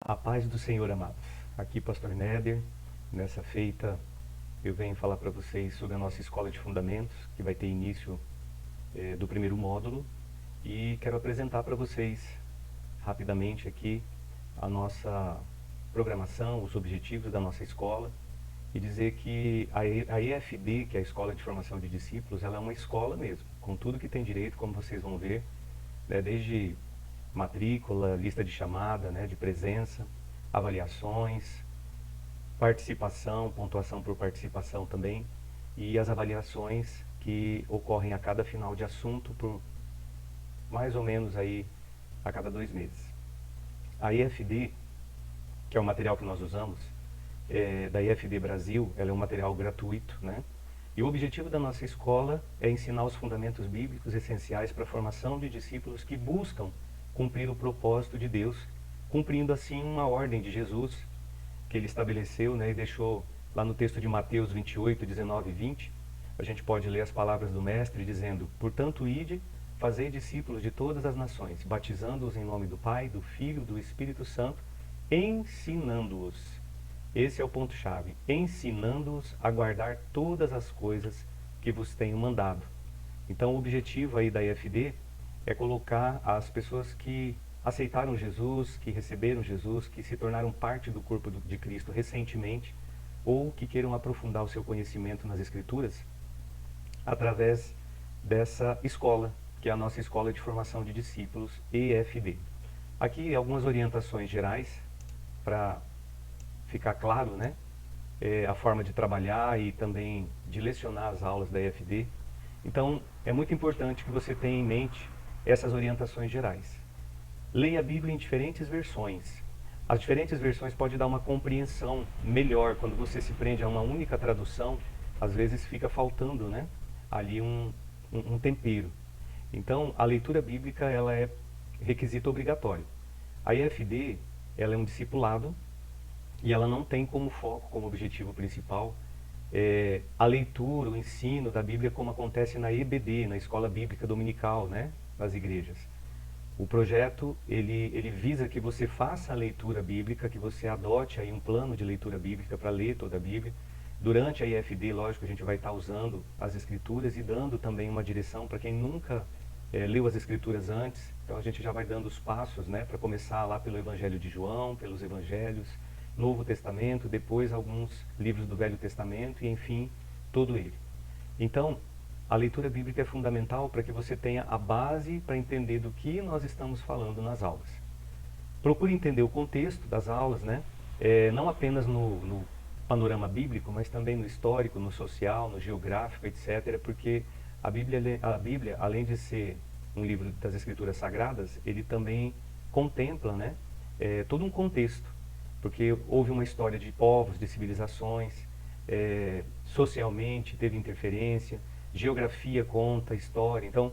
A paz do Senhor, amados. Aqui, Pastor Néder. Nessa feita, eu venho falar para vocês sobre a nossa escola de fundamentos, que vai ter início do primeiro módulo. E quero apresentar para vocês, rapidamente aqui, a nossa programação, os objetivos da nossa escola. E dizer que a EFD, que é a Escola de Formação de Discípulos, ela é uma escola mesmo, com tudo que tem direito, como vocês vão ver, né, desde matrícula, lista de chamada, né, de presença, avaliações, participação, pontuação por participação também, e as avaliações que ocorrem a cada final de assunto por mais ou menos aí a cada 2 meses. A EFD, que é o material que nós usamos, da EFD Brasil, ela é um material gratuito, né? E o objetivo da nossa escola é ensinar os fundamentos bíblicos essenciais para a formação de discípulos que buscam cumprir o propósito de Deus, cumprindo assim uma ordem de Jesus que ele estabeleceu, né, e deixou lá no texto de Mateus 28, 19 e 20. A gente pode ler as palavras do Mestre dizendo: portanto, ide, fazei discípulos de todas as nações, batizando-os em nome do Pai, do Filho e do Espírito Santo, ensinando-os. Esse é o ponto-chave, ensinando-os a guardar todas as coisas que vos tenho mandado. Então, o objetivo aí da EFD é colocar as pessoas que aceitaram Jesus, que receberam Jesus, que se tornaram parte do corpo de Cristo recentemente, ou que queiram aprofundar o seu conhecimento nas Escrituras, através dessa escola, que é a nossa Escola de Formação de Discípulos, EFD. Aqui algumas orientações gerais, para ficar claro, né? A forma de trabalhar e também de lecionar as aulas da EFD. Então, é muito importante que você tenha em mente essas orientações gerais. Leia a Bíblia em diferentes versões. As diferentes versões podem dar uma compreensão melhor. Quando você se prende a uma única tradução, às vezes fica faltando, né, ali um tempero. Então, a leitura bíblica ela é requisito obrigatório. A EFD ela é um discipulado e ela não tem como foco, como objetivo principal, a leitura, o ensino da Bíblia como acontece na EBD, na Escola Bíblica Dominical, né, nas igrejas. O projeto, ele visa que você faça a leitura bíblica, que você adote aí um plano de leitura bíblica para ler toda a Bíblia. Durante a IFD, lógico, a gente vai estar usando as Escrituras e dando também uma direção para quem nunca leu as Escrituras antes. Então a gente já vai dando os passos, né, para começar lá pelo Evangelho de João, pelos Evangelhos, Novo Testamento, depois alguns livros do Velho Testamento e, enfim, todo ele. Então, a leitura bíblica é fundamental para que você tenha a base para entender do que nós estamos falando nas aulas. Procure entender o contexto das aulas, né? Não apenas no panorama bíblico, mas também no histórico, no social, no geográfico, etc. Porque a Bíblia, além de ser um livro das Escrituras Sagradas, ele também contempla, né, todo um contexto. Porque houve uma história de povos, de civilizações, socialmente teve interferência, geografia conta, história. Então,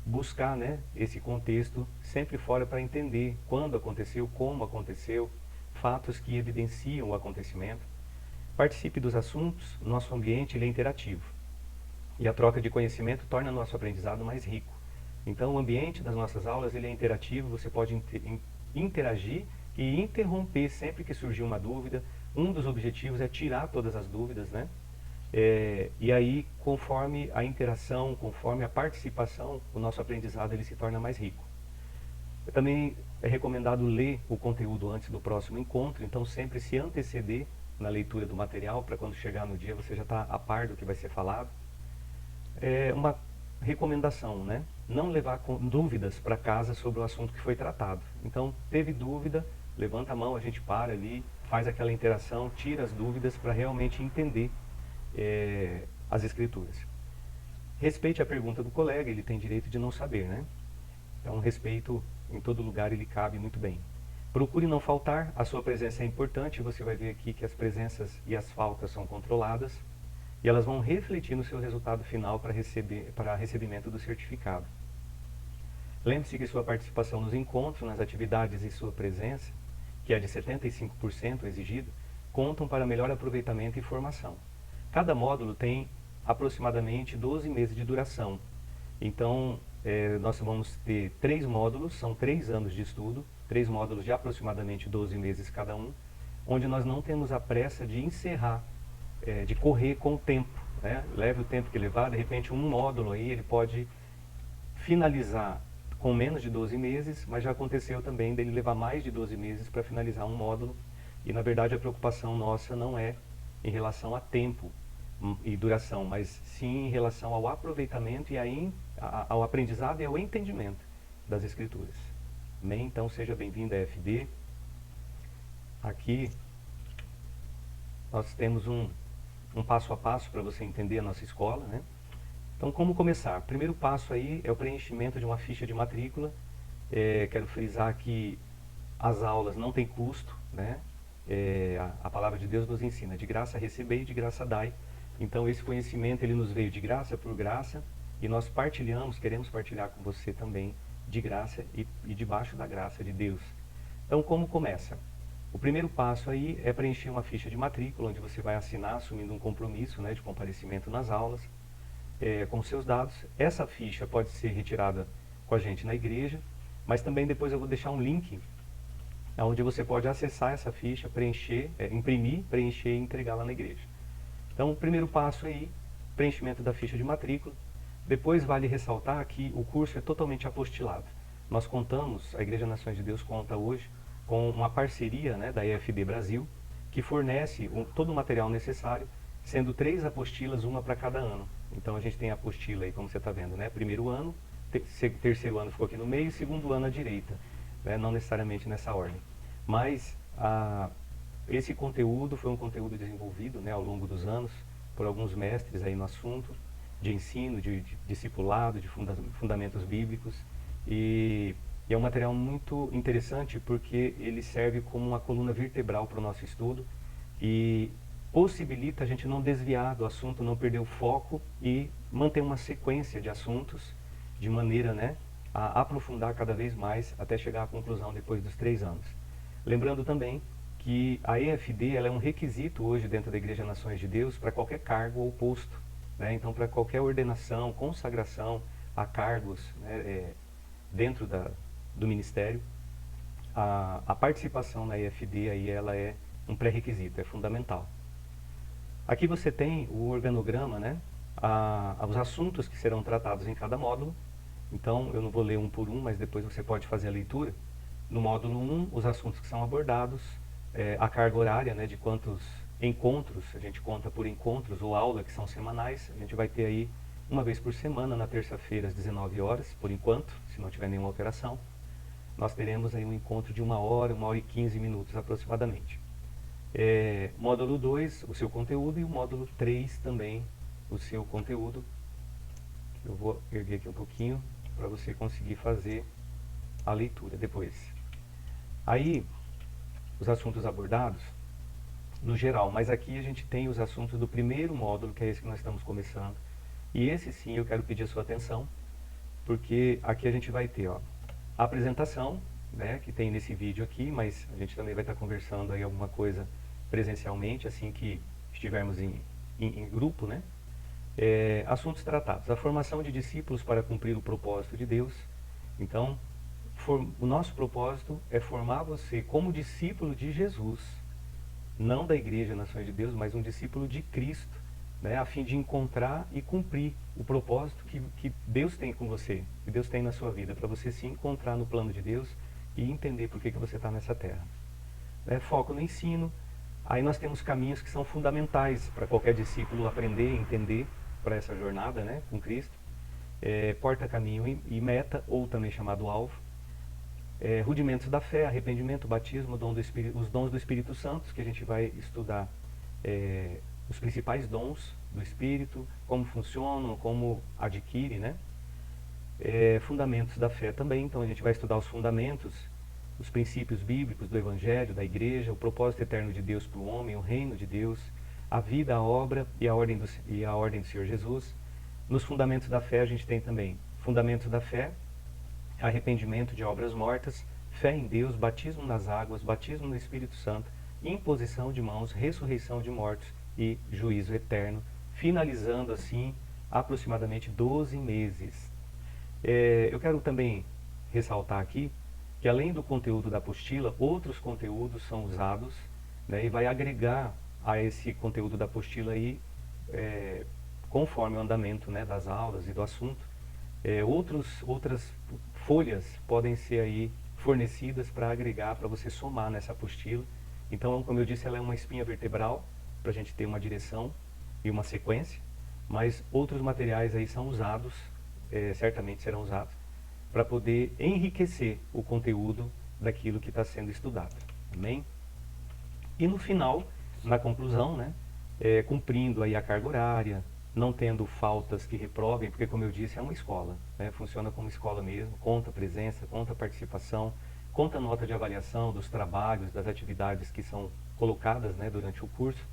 buscar, né, esse contexto sempre fora para entender quando aconteceu, como aconteceu, fatos que evidenciam o acontecimento. Participe dos assuntos, nosso ambiente ele é interativo. E a troca de conhecimento torna nosso aprendizado mais rico. Então, o ambiente das nossas aulas ele é interativo, você pode interagir e interromper sempre que surgir uma dúvida. Um dos objetivos é tirar todas as dúvidas, né? E aí, conforme a interação, conforme a participação, o nosso aprendizado ele se torna mais rico. Também é recomendado ler o conteúdo antes do próximo encontro, então sempre se anteceder na leitura do material, para quando chegar no dia você já está a par do que vai ser falado. Uma recomendação, né? Não levar dúvidas para casa sobre o assunto que foi tratado. Então, teve dúvida, levanta a mão, a gente para ali, faz aquela interação, tira as dúvidas para realmente entender as Escrituras. Respeite a pergunta do colega, ele tem direito de não saber, né? Então, respeito em todo lugar ele cabe muito bem. Procure não faltar, a sua presença é importante, você vai ver aqui que as presenças e as faltas são controladas e elas vão refletir no seu resultado final para recebimento do certificado. Lembre-se que sua participação nos encontros, nas atividades e sua presença, que é de 75% exigido, contam para melhor aproveitamento e formação. Cada módulo tem aproximadamente 12 meses de duração. Então, nós vamos ter 3 módulos, são 3 anos de estudo, 3 módulos de aproximadamente 12 meses cada um, onde nós não temos a pressa de encerrar, de correr com o tempo, né? Leve o tempo que levar, de repente um módulo aí ele pode finalizar com menos de 12 meses, mas já aconteceu também dele levar mais de 12 meses para finalizar um módulo, e na verdade a preocupação nossa não é em relação a tempo e duração, mas sim em relação ao aproveitamento e ao aprendizado e ao entendimento das Escrituras. Amém? Então seja bem-vindo à EFD. Aqui nós temos um passo a passo para você entender a nossa escola, né? Então, como começar? O primeiro passo aí é o preenchimento de uma ficha de matrícula. Quero frisar que as aulas não têm custo, né? A palavra de Deus nos ensina, de graça recebei e de graça dai. Então, esse conhecimento ele nos veio de graça por graça, e nós queremos partilhar com você também de graça e debaixo da graça de Deus. Então, como começa? O primeiro passo aí é preencher uma ficha de matrícula, onde você vai assinar assumindo um compromisso, né, de comparecimento nas aulas, com seus dados. Essa ficha pode ser retirada com a gente na igreja, mas também depois eu vou deixar um link onde você pode acessar essa ficha, preencher, imprimir, preencher e entregar lá na igreja. Então, o primeiro passo aí, preenchimento da ficha de matrícula. Depois vale ressaltar que o curso é totalmente apostilado. Nós contamos, a Igreja Nações de Deus conta hoje com uma parceria, né, da EFD Brasil, que fornece todo o material necessário, sendo 3 apostilas, uma para cada ano. Então a gente tem a apostila aí, como você está vendo, né? Primeiro ano, terceiro ano ficou aqui no meio, segundo ano à direita, né? Não necessariamente nessa ordem. Mas esse conteúdo foi um conteúdo desenvolvido, né, ao longo dos anos por alguns mestres aí no assunto de ensino, de discipulado, de fundamentos bíblicos, e é um material muito interessante porque ele serve como uma coluna vertebral para o nosso estudo e possibilita a gente não desviar do assunto, não perder o foco e manter uma sequência de assuntos de maneira, né, a aprofundar cada vez mais até chegar à conclusão depois dos 3 anos. Lembrando também que a EFD ela é um requisito hoje dentro da Igreja Nações de Deus para qualquer cargo ou posto, né? Então, para qualquer ordenação, consagração a cargos, né, dentro do ministério, a participação na EFD aí, ela é um pré-requisito, é fundamental. Aqui você tem o organograma, né, os assuntos que serão tratados em cada módulo. Então, eu não vou ler um por um, mas depois você pode fazer a leitura. No módulo 1, os assuntos que são abordados, a carga horária, né, de quantos encontros, a gente conta por encontros ou aula que são semanais. A gente vai ter aí uma vez por semana, na terça-feira às 19 horas, por enquanto, se não tiver nenhuma alteração. Nós teremos aí um encontro de 1 hora, 1 hora e 15 minutos aproximadamente. Módulo 2, o seu conteúdo, e o módulo 3 também, o seu conteúdo. Eu vou erguer aqui um pouquinho para você conseguir fazer a leitura depois. Aí, os assuntos abordados, no geral, mas aqui a gente tem os assuntos do primeiro módulo, que é esse que nós estamos começando. E esse sim eu quero pedir a sua atenção, porque aqui a gente vai ter a apresentação, né, que tem nesse vídeo aqui, mas a gente também vai estar conversando aí alguma coisa presencialmente, assim que estivermos em grupo, né? Assuntos tratados. A formação de discípulos para cumprir o propósito de Deus. Então, o nosso propósito é formar você como discípulo de Jesus, não da Igreja Nações de Deus, mas um discípulo de Cristo, né, a fim de encontrar e cumprir o propósito que Deus tem com você, que Deus tem na sua vida, para você se encontrar no plano de Deus e entender por que você está nessa terra. Foco no ensino. Aí nós temos caminhos que são fundamentais para qualquer discípulo aprender e entender para essa jornada, né, com Cristo. Porta-caminho e meta, ou também chamado alvo. Rudimentos da fé, arrependimento, batismo, os dons do Espírito Santo, que a gente vai estudar os principais dons do Espírito, como funcionam, como adquire, né? Fundamentos da fé também, então a gente vai estudar os fundamentos, os princípios bíblicos do Evangelho, da Igreja, o propósito eterno de Deus para o homem, o reino de Deus, a vida, a obra e a ordem do Senhor Jesus. Nos fundamentos da fé a gente tem também fundamentos da fé, arrependimento de obras mortas, fé em Deus, batismo nas águas, batismo no Espírito Santo, imposição de mãos, ressurreição de mortos e juízo eterno, finalizando assim aproximadamente 12 meses. Eu quero também ressaltar aqui que além do conteúdo da apostila, outros conteúdos são usados, né, e vai agregar a esse conteúdo da apostila aí, conforme o andamento, né, das aulas e do assunto, outras folhas podem ser aí fornecidas para agregar, para você somar nessa apostila. Então, como eu disse, ela é uma espinha vertebral, para a gente ter uma direção e uma sequência, mas outros materiais aí são usados, certamente serão usados, para poder enriquecer o conteúdo daquilo que está sendo estudado. Amém? E no final, na conclusão, né, cumprindo aí a carga horária, não tendo faltas que reprovem, porque como eu disse, é uma escola, né, funciona como escola mesmo, conta presença, conta participação, conta nota de avaliação dos trabalhos, das atividades que são colocadas, né, durante o curso,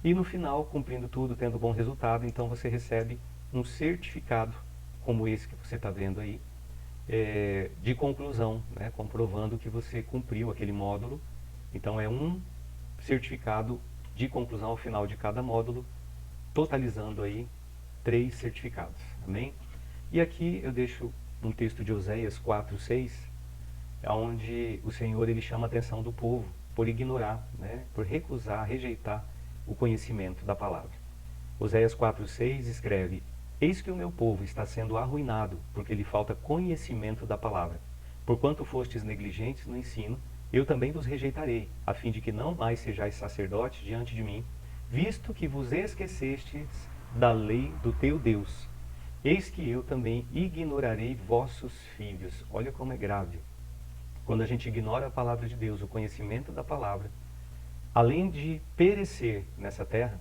e no final, cumprindo tudo, tendo bom resultado, então você recebe um certificado, como esse que você está vendo aí, de conclusão, né, comprovando que você cumpriu aquele módulo. Então é um certificado de conclusão ao final de cada módulo, totalizando aí 3 certificados. Amém? E aqui eu deixo um texto de Oséias 4:6, onde o Senhor ele chama a atenção do povo por ignorar, né, por recusar, rejeitar o conhecimento da palavra. Oséias 4:6 escreve: Eis que o meu povo está sendo arruinado, porque lhe falta conhecimento da palavra. Porquanto fostes negligentes no ensino, eu também vos rejeitarei, a fim de que não mais sejais sacerdotes diante de mim, visto que vos esquecestes da lei do teu Deus. Eis que eu também ignorarei vossos filhos. Olha como é grave. Quando a gente ignora a palavra de Deus, o conhecimento da palavra, além de perecer nessa terra,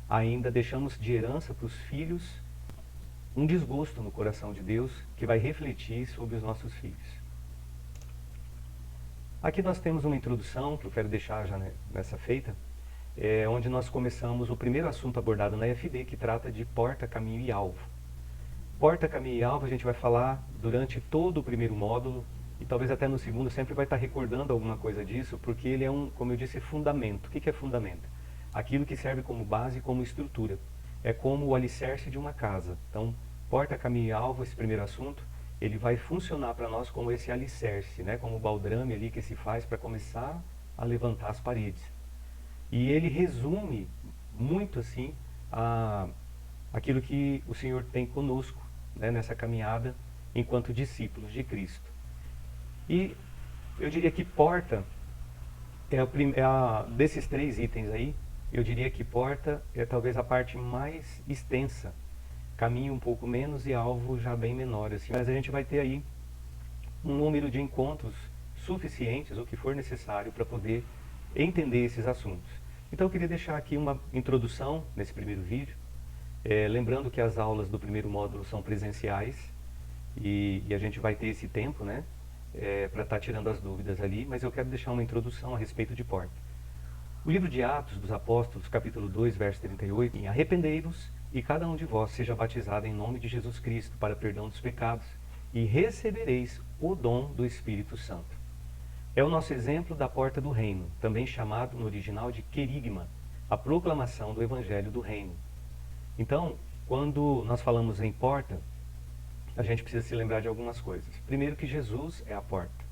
ainda deixamos de herança para os filhos um desgosto no coração de Deus que vai refletir sobre os nossos filhos. Aqui nós temos uma introdução que eu quero deixar já nessa feita, onde nós começamos o primeiro assunto abordado na EFD, que trata de porta, caminho e alvo. Porta, caminho e alvo a gente vai falar durante todo o primeiro módulo, e talvez até no segundo sempre vai estar recordando alguma coisa disso, porque ele é como eu disse, fundamento. O que é fundamento? Aquilo que serve como base e como estrutura. É como o alicerce de uma casa. Então, porta, caminho e alvo, esse primeiro assunto, ele vai funcionar para nós como esse alicerce, né? Como o baldrame ali que se faz para começar a levantar as paredes. E ele resume muito assim aquilo que o Senhor tem conosco, né, nessa caminhada enquanto discípulos de Cristo. E eu diria que porta desses 3 itens aí, eu diria que porta é talvez a parte mais extensa, caminho um pouco menos e alvo já bem menor, assim. Mas a gente vai ter aí um número de encontros suficientes, o que for necessário, para poder entender esses assuntos. Então eu queria deixar aqui uma introdução nesse primeiro vídeo, lembrando que as aulas do primeiro módulo são presenciais e a gente vai ter esse tempo, né, para estar tirando as dúvidas ali, mas eu quero deixar uma introdução a respeito de porta. O livro de Atos dos Apóstolos, capítulo 2, verso 38, em arrependei-vos e cada um de vós seja batizado em nome de Jesus Cristo para perdão dos pecados e recebereis o dom do Espírito Santo. É o nosso exemplo da porta do reino, também chamado no original de querigma, a proclamação do evangelho do reino. Então, quando nós falamos em porta, a gente precisa se lembrar de algumas coisas. Primeiro, que Jesus é a porta.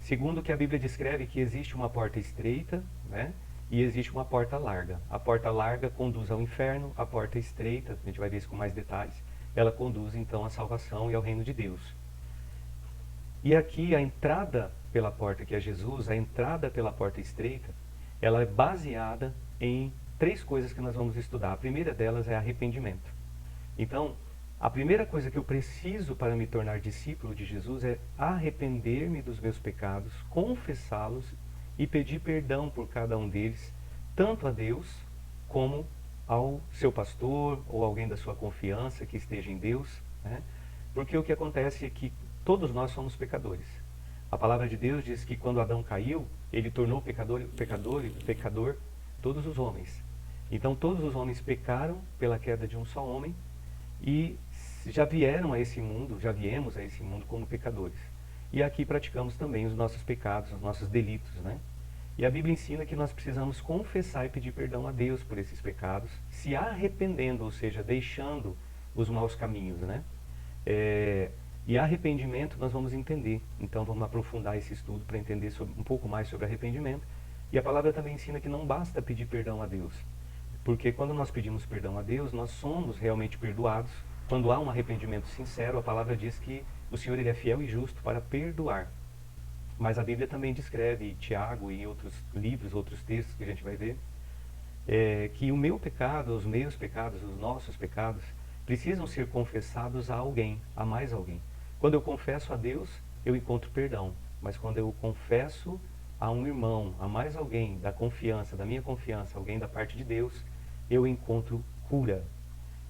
Segundo, que a Bíblia descreve que existe uma porta estreita, né, e existe uma porta larga. A porta larga conduz ao inferno, a porta estreita, a gente vai ver isso com mais detalhes, ela conduz então à salvação e ao reino de Deus. E aqui a entrada pela porta, que é Jesus, a entrada pela porta estreita, ela é baseada em 3 coisas que nós vamos estudar. A primeira delas é arrependimento. Então, a primeira coisa que eu preciso para me tornar discípulo de Jesus é arrepender-me dos meus pecados, confessá-los e pedir perdão por cada um deles, tanto a Deus como ao seu pastor ou alguém da sua confiança que esteja em Deus, né? Porque o que acontece é que todos nós somos pecadores. A palavra de Deus diz que quando Adão caiu, ele tornou pecador todos os homens. Então todos os homens pecaram pela queda de um só homem e já viemos a esse mundo como pecadores. E aqui praticamos também os nossos pecados, os nossos delitos, né? E a Bíblia ensina que nós precisamos confessar e pedir perdão a Deus por esses pecados, se arrependendo, ou seja, deixando os maus caminhos, né? E arrependimento nós vamos entender. Então vamos aprofundar esse estudo para entender um pouco mais sobre arrependimento. E a palavra também ensina que não basta pedir perdão a Deus. Porque quando nós pedimos perdão a Deus, nós somos realmente perdoados. Quando há um arrependimento sincero, a palavra diz que o Senhor ele é fiel e justo para perdoar. Mas a Bíblia também descreve, Tiago e outros livros, outros textos que a gente vai ver, que o meu pecado, os meus pecados, os nossos pecados, precisam ser confessados a alguém, a mais alguém. Quando eu confesso a Deus, eu encontro perdão. Mas quando eu confesso a um irmão, a mais alguém da confiança, da minha confiança, alguém da parte de Deus, eu encontro cura.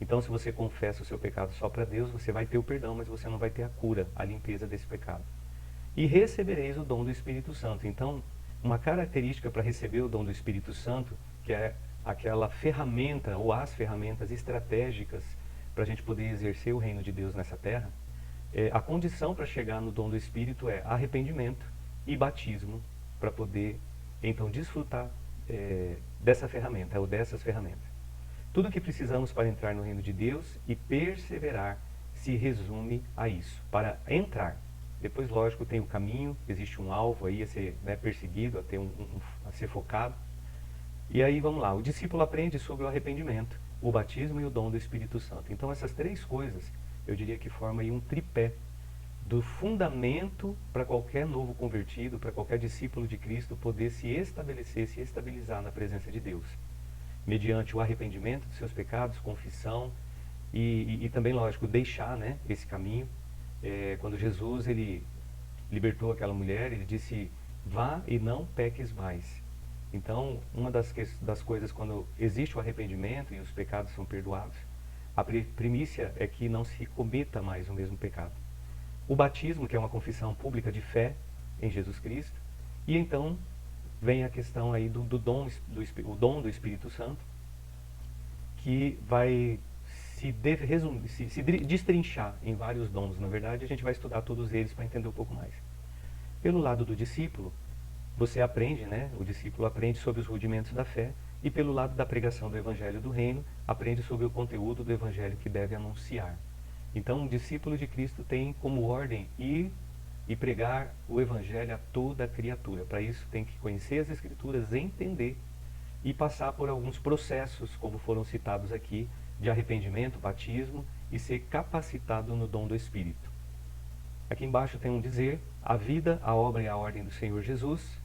Então, se você confessa o seu pecado só para Deus, você vai ter o perdão, mas você não vai ter a cura, a limpeza desse pecado. E recebereis o dom do Espírito Santo. Então, uma característica para receber o dom do Espírito Santo, que é aquela ferramenta ou as ferramentas estratégicas para a gente poder exercer o reino de Deus nessa terra, a condição para chegar no dom do Espírito é arrependimento e batismo, para poder então desfrutar dessa ferramenta ou dessas ferramentas. Tudo o que precisamos para entrar no reino de Deus e perseverar se resume a isso, para entrar. Depois, lógico, tem o caminho, existe um alvo aí a ser perseguido, a ser focado. E aí, vamos lá, o discípulo aprende sobre o arrependimento, o batismo e o dom do Espírito Santo. Então, essas três coisas, eu diria que formam aí um tripé do fundamento para qualquer novo convertido, para qualquer discípulo de Cristo poder se estabelecer, se estabilizar na presença de Deus. Mediante o arrependimento dos seus pecados, confissão e também, lógico, deixar esse caminho. Quando Jesus ele libertou aquela mulher, ele disse, vá e não peques mais. Então, uma das coisas, quando existe o arrependimento e os pecados são perdoados, a primícia é que não se cometa mais o mesmo pecado. O batismo, que é uma confissão pública de fé em Jesus Cristo, e então vem a questão aí do dom do Espírito Santo, que vai se destrinchar em vários dons. Na verdade, a gente vai estudar todos eles para entender um pouco mais. Pelo lado do discípulo, você aprende, o discípulo aprende sobre os rudimentos da fé, e pelo lado da pregação do Evangelho do Reino, aprende sobre o conteúdo do Evangelho que deve anunciar. Então, um discípulo de Cristo tem como ordem ir e pregar o Evangelho a toda a criatura. Para isso, tem que conhecer as Escrituras, entender e passar por alguns processos, como foram citados aqui, de arrependimento, batismo e ser capacitado no dom do Espírito. Aqui embaixo tem um dizer, a vida, a obra e a ordem do Senhor Jesus,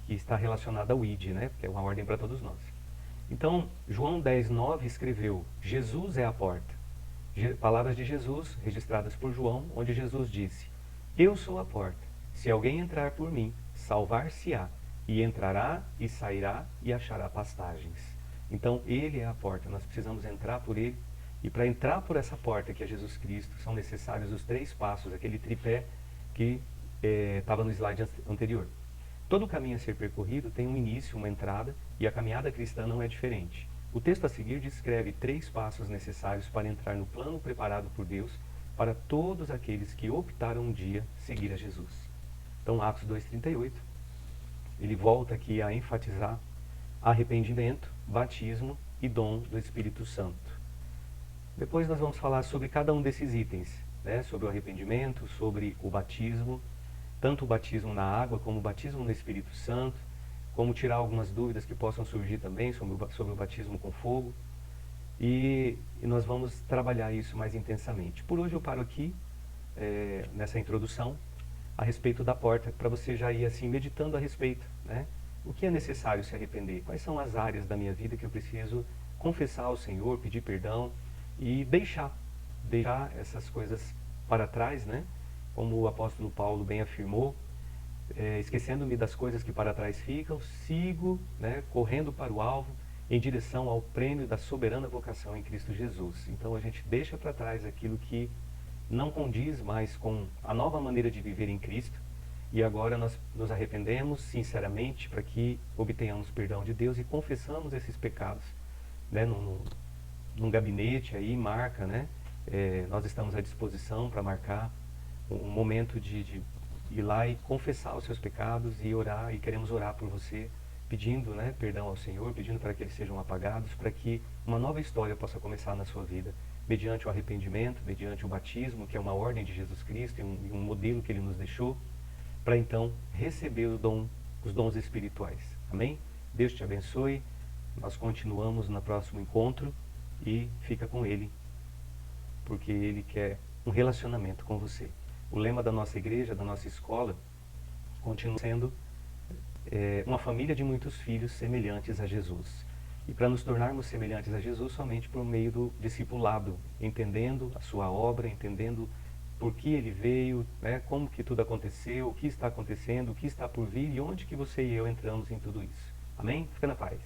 que está relacionada ao ID, que é uma ordem para todos nós. Então, João 10:9 escreveu, Jesus é a porta. Palavras de Jesus, registradas por João, onde Jesus disse, eu sou a porta, se alguém entrar por mim, salvar-se-á, e entrará e sairá e achará pastagens. Então, ele é a porta, nós precisamos entrar por ele, e para entrar por essa porta, que é Jesus Cristo, são necessários os 3 passos, aquele tripé que estava no slide anterior. Todo caminho a ser percorrido tem um início, uma entrada, e a caminhada cristã não é diferente. O texto a seguir descreve 3 passos necessários para entrar no plano preparado por Deus para todos aqueles que optaram um dia seguir a Jesus. Então, Atos 2:38, ele volta aqui a enfatizar arrependimento, batismo e dom do Espírito Santo. Depois nós vamos falar sobre cada um desses itens, sobre o arrependimento, sobre o batismo, tanto o batismo na água como o batismo no Espírito Santo, como tirar algumas dúvidas que possam surgir também sobre o batismo com fogo. E nós vamos trabalhar isso mais intensamente. Por hoje eu paro aqui, nessa introdução, a respeito da porta, para você já ir assim meditando a respeito. O que é necessário se arrepender? Quais são as áreas da minha vida que eu preciso confessar ao Senhor, pedir perdão e deixar essas coisas para trás, como o apóstolo Paulo bem afirmou, esquecendo-me das coisas que para trás ficam, sigo, correndo para o alvo, em direção ao prêmio da soberana vocação em Cristo Jesus. Então a gente deixa para trás aquilo que não condiz mais com a nova maneira de viver em Cristo, e agora nós nos arrependemos sinceramente para que obtenhamos perdão de Deus e confessamos esses pecados, num gabinete aí, marca, nós estamos à disposição para marcar um momento de ir lá e confessar os seus pecados e orar, e queremos orar por você, pedindo perdão ao Senhor, pedindo para que eles sejam apagados, para que uma nova história possa começar na sua vida, mediante o arrependimento, mediante o batismo, que é uma ordem de Jesus Cristo e um modelo que ele nos deixou, para então receber os dons espirituais. Amém? Deus te abençoe. Nós continuamos no próximo encontro e fica com ele, porque ele quer um relacionamento com você. O lema da nossa igreja, da nossa escola, continua sendo uma família de muitos filhos semelhantes a Jesus. E para nos tornarmos semelhantes a Jesus somente por meio do discipulado, entendendo a sua obra, entendendo por que ele veio, né, como que tudo aconteceu, o que está acontecendo, o que está por vir e onde que você e eu entramos em tudo isso. Amém? Fica na paz.